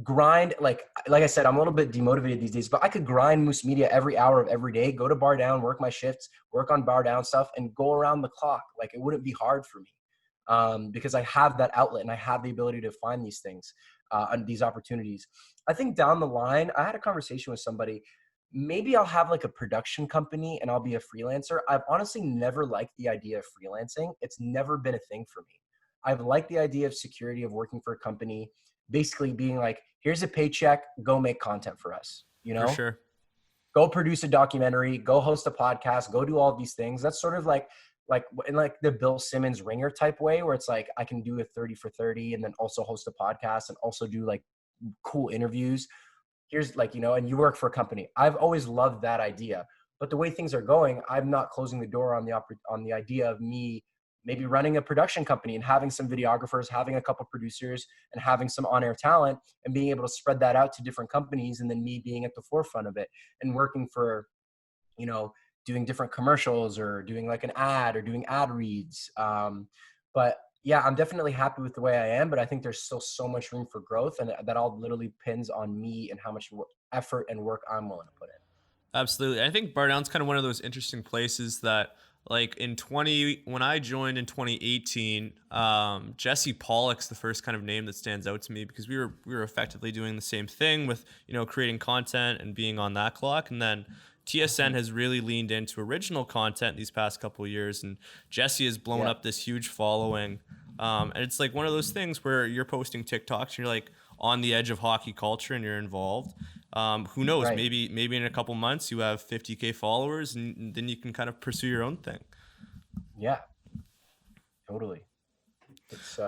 grind. Like I said, I'm a little bit demotivated these days, but I could grind Moose Media every hour of every day, go to Bardown, work my shifts, work on Bardown stuff and go around the clock. Like it wouldn't be hard for me because I have that outlet and I have the ability to find these things and these opportunities. I think down the line, I had a conversation with somebody. Maybe I'll have like a production company and I'll be a freelancer. I've honestly never liked the idea of freelancing. It's never been a thing for me. I've liked the idea of security of working for a company, basically being like, here's a paycheck, go make content for us, you know? For sure. Go produce a documentary, go host a podcast, go do all these things. That's sort of like in like the Bill Simmons Ringer type way where it's like I can do a 30 for 30 and then also host a podcast and also do like cool interviews. Here's like, you know, and you work for a company. I've always loved that idea, but the way things are going, I'm not closing the door on the idea of me maybe running a production company and having some videographers, having a couple producers and having some on-air talent and being able to spread that out to different companies. And then me being at the forefront of it and working for, you know, doing different commercials or doing like an ad or doing ad reads. But yeah, I'm definitely happy with the way I am, but I think there's still so much room for growth and that all literally pins on me and how much effort and work I'm willing to put in. Absolutely. I think Bardown's kind of one of those interesting places that like when I joined in 2018, Jesse Pollock's the first kind of name that stands out to me because we were effectively doing the same thing with, you know, creating content and being on that clock. And then TSN has really leaned into original content these past couple of years, and Jesse has blown up this huge following. And it's like one of those things where you're posting TikToks and you're like on the edge of hockey culture and you're involved. Who knows? Right. Maybe in a couple months you have 50K followers and then you can kind of pursue your own thing. Yeah, totally. It's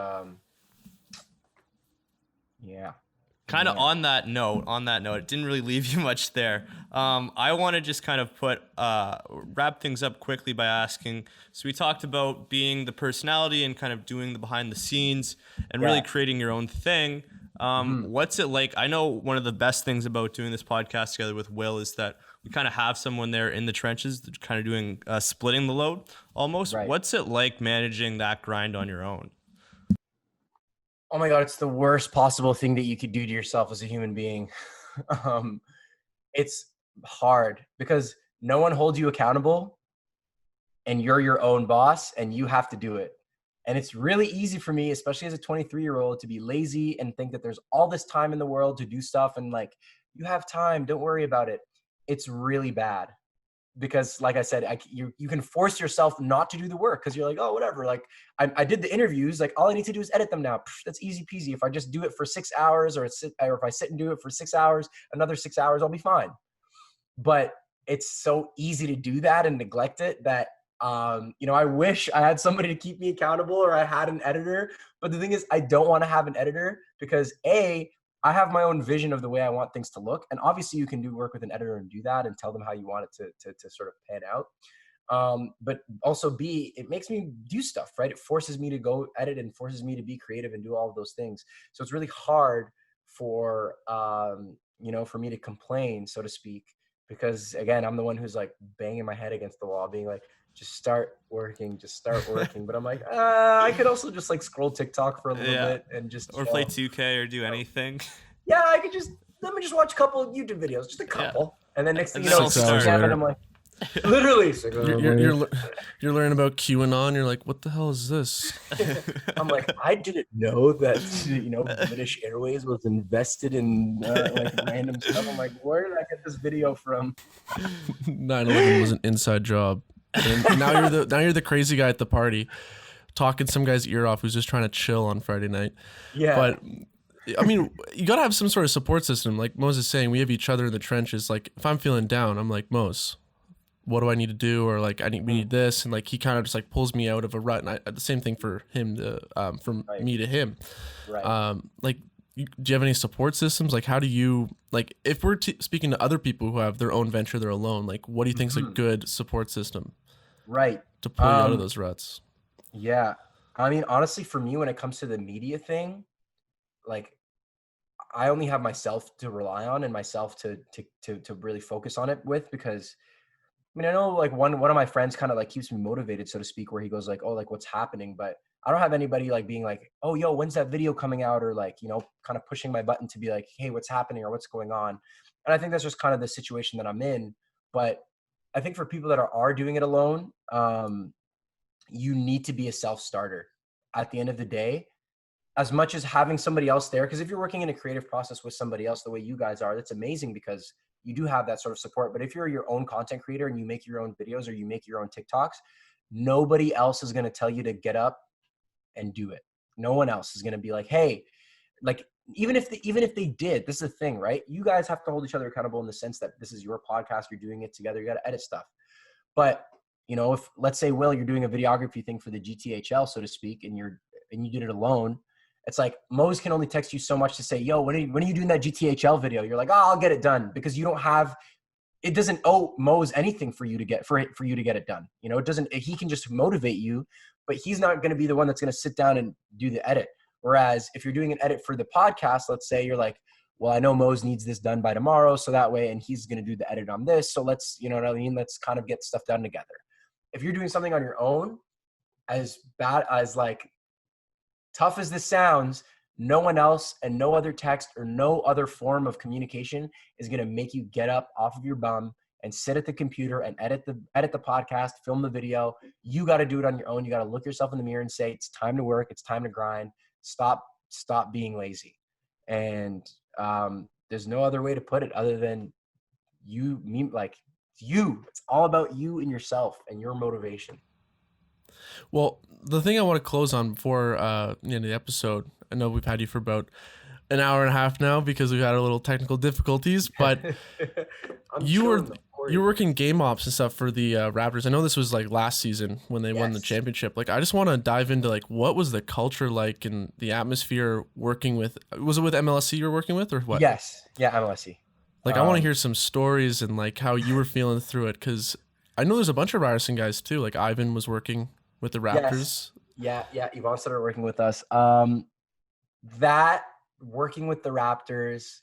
yeah. Kind of on that note, it didn't really leave you much there. I want to just kind of wrap things up quickly by asking, so we talked about being the personality and kind of doing the behind the scenes and really creating your own thing. What's it like? I know one of the best things about doing this podcast together with Will is that we kind of have someone there in the trenches, kind of doing splitting the load almost. Right. What's it like managing that grind on your own? Oh my God, it's the worst possible thing that you could do to yourself as a human being. It's hard because no one holds you accountable and you're your own boss and you have to do it. And it's really easy for me, especially as a 23-year-old, to be lazy and think that there's all this time in the world to do stuff. And like, you have time, don't worry about it. It's really bad. Because like I said, you can force yourself not to do the work because you're like, oh, whatever. Like I did the interviews, like all I need to do is edit them now. Psh, that's easy peasy. If I just do it for 6 hours or if I sit and do it for 6 hours, another 6 hours, I'll be fine. But it's so easy to do that and neglect it that, you know, I wish I had somebody to keep me accountable or I had an editor. But the thing is, I don't want to have an editor because I have my own vision of the way I want things to look. And obviously you can do work with an editor and do that and tell them how you want it to sort of pan out. But also B, it makes me do stuff, right? It forces me to go edit and forces me to be creative and do all of those things. So it's really hard for, you know, for me to complain, so to speak, because again, I'm the one who's like banging my head against the wall being like, just start working. But I'm like, I could also just like scroll TikTok for a little bit and just or play 2K or do anything. Yeah, let me just watch a couple of YouTube videos, just a couple. And then next thing you know, it's 6 a.m. and I'm like, literally. You're learning about QAnon. You're like, what the hell is this? I'm like, I didn't know that, you know, British Airways was invested in like random stuff. I'm like, where did I get this video from? 9/11 was an inside job. And now you're the crazy guy at the party, talking some guy's ear off who's just trying to chill on Friday night. Yeah. But I mean, you gotta have some sort of support system. Like Mose is saying, we have each other in the trenches. Like if I'm feeling down, I'm like, Mose, what do I need to do? Or like, we need this. And like, he kind of just like pulls me out of a rut. And the same thing for him from me to him. Right. Like, do you have any support systems? Like, how do you, like, if we're speaking to other people who have their own venture, they're alone, like, what do you think is a good support system? Right. To pull you out of those ruts? Yeah. I mean, honestly, for me, when it comes to the media thing, like, I only have myself to rely on and myself to really focus on it with, because I mean, I know like one of my friends kind of like keeps me motivated, so to speak, where he goes like, oh, like what's happening? But I don't have anybody like being like, oh, yo, when's that video coming out? Or like, kind of pushing my button to be like, hey, what's happening or what's going on? And I think that's just kind of the situation that I'm in. But I think for people that are doing it alone, you need to be a self-starter at the end of the day, as much as having somebody else there. Because if you're working in a creative process with somebody else the way you guys are, that's amazing because you do have that sort of support. But if you're your own content creator and you make your own videos or you make your own TikToks, nobody else is going to tell you to get up and do it. No one else is going to be like, hey, like, even if they did, this is the thing, right? You guys have to hold each other accountable in the sense that this is your podcast, you're doing it together, you got to edit stuff. But if let's say, Will, you're doing a videography thing for the GTHL, so to speak, and you did it alone, it's like Mose can only text you so much to say, yo, when are you doing that GTHL video? You're like, oh, I'll get it done, because you don't have, it doesn't owe Mose anything for you to get it done. It doesn't, he can just motivate you, but he's not going to be the one that's going to sit down and do the edit. Whereas if you're doing an edit for the podcast, let's say you're like, well, I know Mose needs this done by tomorrow, so that way, and he's going to do the edit on this. So let's, you know what I mean? Let's kind of get stuff done together. If you're doing something on your own, as bad as like tough as this sounds, no one else and no other text or no other form of communication is going to make you get up off of your bum and sit at the computer and edit the podcast, film the video. You got to do it on your own. You got to look yourself in the mirror and say, it's time to work. It's time to grind. Stop being lazy. And there's no other way to put it other than it's all about you and yourself and your motivation. Well, the thing I want to close on before the end of the episode, I know we've had you for about an hour and a half now because we've had a little technical difficulties, but you were working game ops and stuff for the Raptors. I know this was like last season when they won the championship. Like, I just want to dive into like, what was the culture like and the atmosphere working with, was it with MLSC you were working with or what? Yes. Yeah, MLSC. Like, I want to hear some stories and like how you were feeling through it, because I know there's a bunch of Ryerson guys too. Like Ivan was working with the Raptors. Yes. Yeah. Yvonne started working with us. That working with the Raptors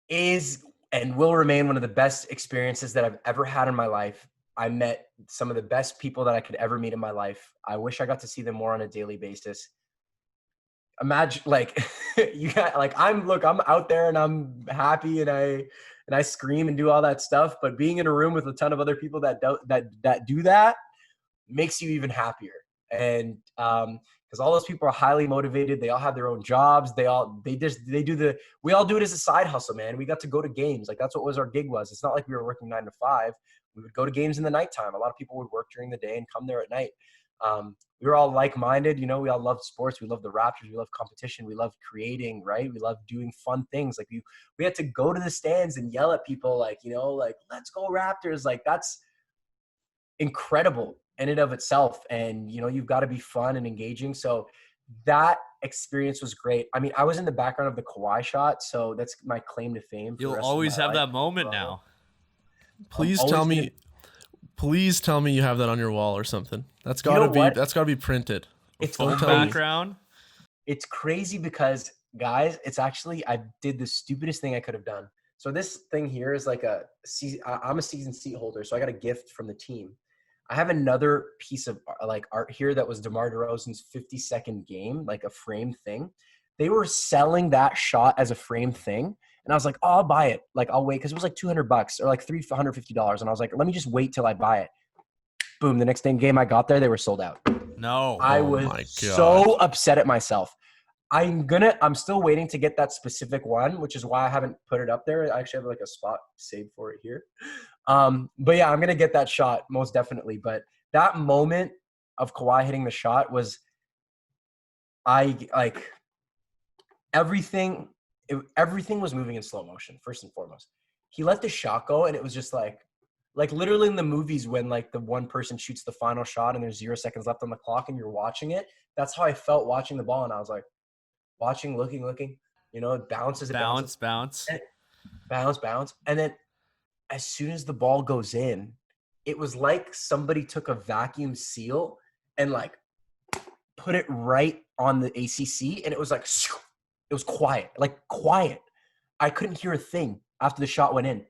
is and will remain one of the best experiences that I've ever had in my life. I met some of the best people that I could ever meet in my life. I wish I got to see them more on a daily basis. Imagine like you got like I'm out there and I'm happy and I scream and do all that stuff, but being in a room with a ton of other people that do that makes you even happier. And because all those people are highly motivated, they all have their own jobs, we all do it as a side hustle, man. We got to go to games. Like, that's what was our gig was. It's not like we were working 9 to 5. We would go to games in the nighttime. A lot of people would work during the day and come there at night. We were all like-minded, we all loved sports. We loved the Raptors. We loved competition. We loved creating, right? We loved doing fun things. Like we had to go to the stands and yell at people like, like, let's go Raptors. Like, that's incredible in and of itself. And, you've got to be fun and engaging. So that experience was great. I mean, I was in the background of the Kawhi shot. So that's my claim to fame. You'll always have that moment now. Please tell me you have that on your wall or something. That's gotta be printed. It's full background. It's crazy because, guys, it's actually, I did the stupidest thing I could have done. So this thing here is like I'm a season seat holder. So I got a gift from the team. I have another piece of like art here that was DeMar DeRozan's 50-second game, like a frame thing. They were selling that shot as a frame thing. And I was like, oh, I'll buy it. Like, I'll wait. Because it was like $200 or like $350. And I was like, let me just wait till I buy it. Boom. The next game I got there, they were sold out. No. I was so upset at myself. I'm still waiting to get that specific one, which is why I haven't put it up there. I actually have like a spot saved for it here. But yeah, I'm going to get that shot most definitely. But that moment of Kawhi hitting the shot was, everything was moving in slow motion, first and foremost. He let the shot go and it was just like, like literally in the movies when like the one person shoots the final shot and there's 0 seconds left on the clock and you're watching it. That's how I felt watching the ball. And I was like watching, looking, it bounces, Bounce. and bounce. And then as soon as the ball goes in, it was like somebody took a vacuum seal and like put it right on the ACC. And it was like, it was quiet. I couldn't hear a thing after the shot went in.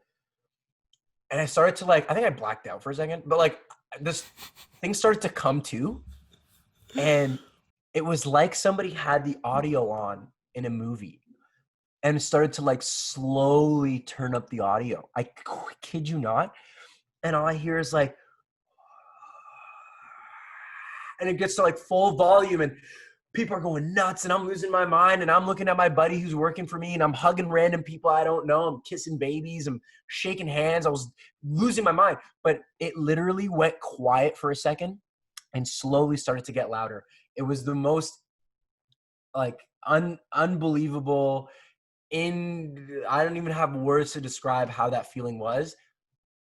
And I started to I think I blacked out for a second, but this thing started to come to, and it was like somebody had the audio on in a movie and started to slowly turn up the audio. I kid you not. And all I hear is and it gets to full volume and people are going nuts and I'm losing my mind and I'm looking at my buddy who's working for me and I'm hugging random people I don't know. I'm kissing babies. I'm shaking hands. I was losing my mind, but it literally went quiet for a second and slowly started to get louder. It was the most unbelievable I don't even have words to describe how that feeling was.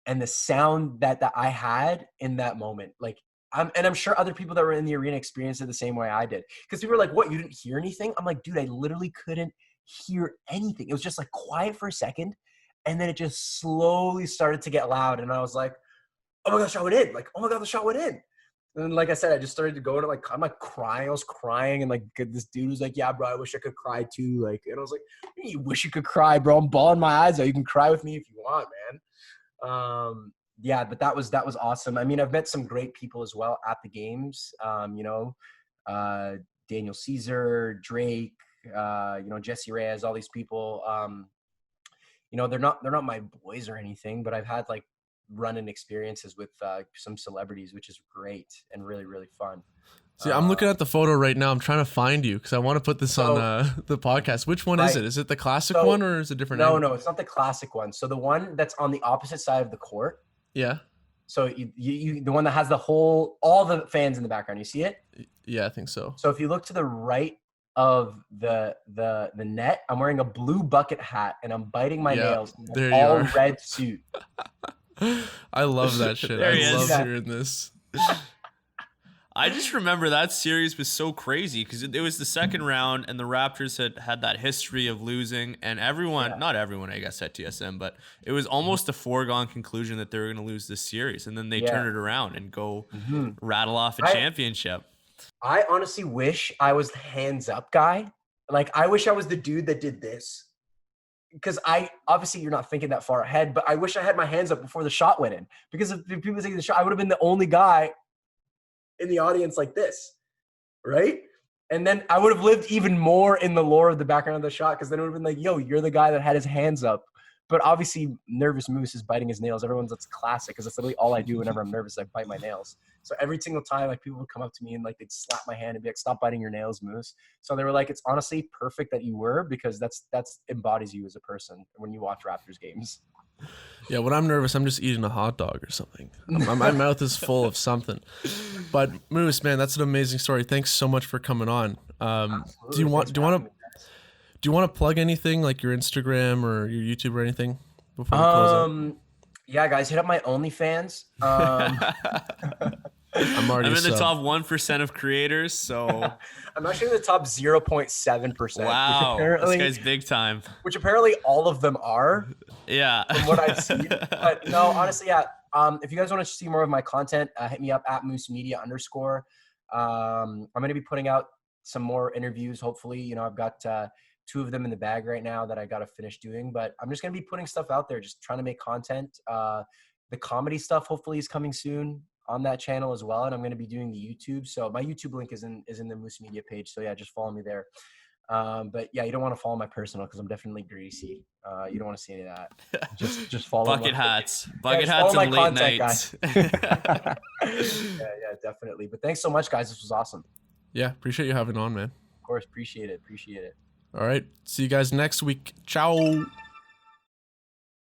And the sound that I had in that moment, I'm sure other people that were in the arena experienced it the same way I did. Because people were like, what, you didn't hear anything? I'm like, dude, I literally couldn't hear anything. It was just quiet for a second. And then it just slowly started to get loud. And I was like, oh my God, the shot went in. Oh my God, the shot went in. And like I said, I just started to go into I'm crying. I was crying. And this dude was like, yeah, bro, I wish I could cry too. And I was like, you wish you could cry, bro. I'm bawling my eyes out. You can cry with me if you want, man. Yeah, but that was awesome. I mean, I've met some great people as well at the games. Daniel Caesar, Drake, Jesse Reyes, all these people. They're not my boys or anything, but I've had run-in experiences with some celebrities, which is great and really, really fun. See, I'm looking at the photo right now. I'm trying to find you because I want to put this on the podcast. Which one is it? Is it the classic one or is it different? No, it's not the classic one. So the one that's on the opposite side of the court. Yeah. So you the one that has all the fans in the background. You see it? Yeah, I think so. So if you look to the right of the net, I'm wearing a blue bucket hat and I'm biting my nails in an all red suit. I love that shit. I love hearing this. I just remember that series was so crazy because it was the second round and the Raptors had that history of losing, and not everyone, I guess, at TSM, but it was almost a foregone conclusion that they were going to lose this series, and then they turn it around and go rattle off a championship. I honestly wish I was the hands up guy. I wish I was the dude that did this. Because obviously you're not thinking that far ahead, but I wish I had my hands up before the shot went in. Because if people taking the shot, I would have been the only guy in the audience like this, right? And then I would have lived even more in the lore of the background of the shot, because then it would have been yo, you're the guy that had his hands up. But obviously, nervous Moose is biting his nails. That's classic, because that's literally all I do whenever I'm nervous. I bite my nails. So every single time, people would come up to me and they'd slap my hand and be like, "Stop biting your nails, Moose." So they were like, "It's honestly perfect that you were, because that's embodies you as a person when you watch Raptors games." Yeah, when I'm nervous, I'm just eating a hot dog or something. My mouth is full of something. But Moose, man, that's an amazing story. Thanks so much for coming on. Do you want to plug anything, like your Instagram or your YouTube or anything before we close out? Yeah, guys, hit up my OnlyFans. I'm in the top 1% of creators, so I'm actually in the top 0.7%. Wow, this guy's big time. Which apparently all of them are. Yeah, from what I've seen. But no, honestly, yeah. If you guys want to see more of my content, hit me up at moosemedia_. I'm going to be putting out some more interviews. Hopefully, I've got 2 of them in the bag right now that I got to finish doing. But I'm just going to be putting stuff out there, just trying to make content. The comedy stuff hopefully is coming soon on that channel as well, and I'm going to be doing the YouTube. So my YouTube link is in the Moose Media page. So yeah, just follow me there. But yeah, you don't want to follow my personal because I'm definitely greasy. You don't want to see any of that. Just follow bucket hats and late content, nights. yeah, definitely. But thanks so much, guys. This was awesome. Yeah, appreciate you having on, man. Of course, appreciate it. All right, see you guys next week. Ciao.